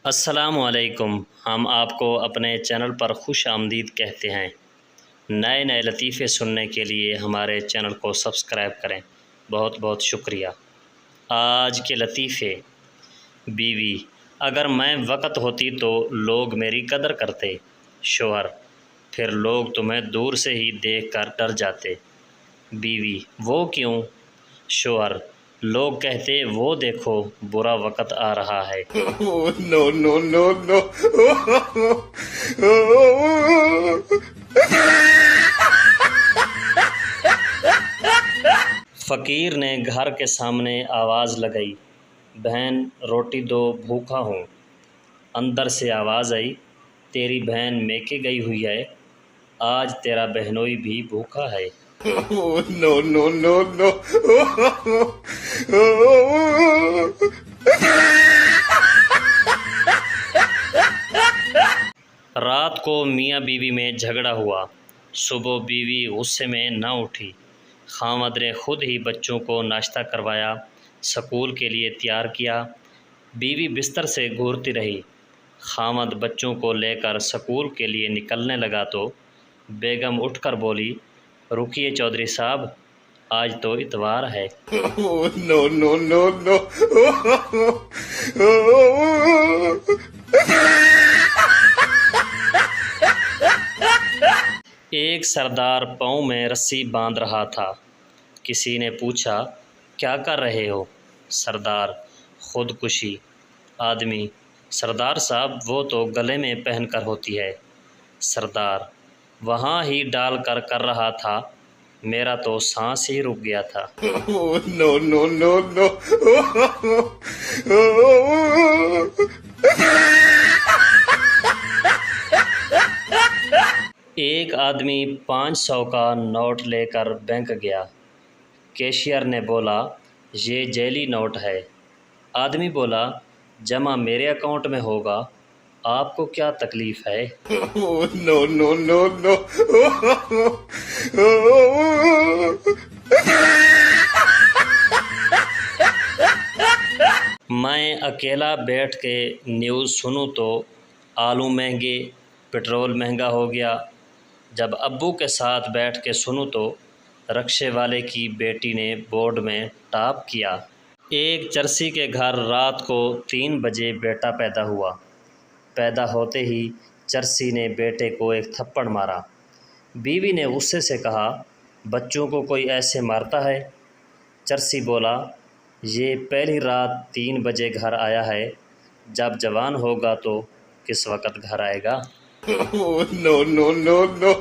السلام علیکم۔ ہم آپ کو اپنے چینل پر خوش آمدید کہتے ہیں۔ نئے نئے لطیفے سننے کے لیے ہمارے چینل کو سبسکرائب کریں۔ بہت بہت شکریہ۔ آج کے لطیفے۔ بیوی: اگر میں وقت ہوتی تو لوگ میری قدر کرتے۔ شوہر: پھر لوگ تمہیں دور سے ہی دیکھ کر ڈر جاتے۔ بیوی: وہ کیوں؟ شوہر: لوگ کہتے وہ دیکھو برا وقت آ رہا ہے۔ No, no, no, no. فقیر نے گھر کے سامنے آواز لگائی، بہن روٹی دو بھوکا ہوں۔ اندر سے آواز آئی، تیری بہن میکے گئی ہوئی ہے، آج تیرا بہنوئی بھی بھوکا ہے۔ No, no, no, no. رات کو میاں بیوی میں جھگڑا ہوا۔ صبح بیوی غصے میں نہ اٹھی۔ خاوند نے خود ہی بچوں کو ناشتہ کروایا، سکول کے لیے تیار کیا۔ بیوی بستر سے گھورتی رہی۔ خاوند بچوں کو لے کر سکول کے لیے نکلنے لگا تو بیگم اٹھ کر بولی، رکیے چودھری صاحب، آج تو اتوار ہے۔ No, no, no, no. ایک سردار پاؤں میں رسی باندھ رہا تھا۔ کسی نے پوچھا، کیا کر رہے ہو؟ سردار: خودکشی۔ آدمی: سردار صاحب وہ تو گلے میں پہن کر ہوتی ہے۔ سردار: وہاں ہی ڈال کر رہا تھا، میرا تو سانس ہی رک گیا تھا۔ No, no, no, no. ایک آدمی 500 کا نوٹ لے کر بینک گیا۔ کیشیئر نے بولا، یہ جعلی نوٹ ہے۔ آدمی بولا، جمع میرے اکاؤنٹ میں ہوگا، آپ کو کیا تکلیف ہے؟ No, no, no, no. میں اکیلا بیٹھ کے نیوز سنوں تو آلو مہنگے، پٹرول مہنگا ہو گیا۔ جب ابو کے ساتھ بیٹھ کے سنوں تو رکشے والے کی بیٹی نے بورڈ میں ٹاپ کیا۔ ایک چرسی کے گھر رات کو 3 بجے بیٹا پیدا ہوا۔ پیدا ہوتے ہی چرسی نے بیٹے کو ایک تھپڑ مارا۔ بیوی نے غصے سے کہا، بچوں کو کوئی ایسے مارتا ہے؟ چرسی بولا، یہ پہلی رات 3 بجے گھر آیا ہے، جب جوان ہوگا تو کس وقت گھر آئے گا؟ No, no, no, no.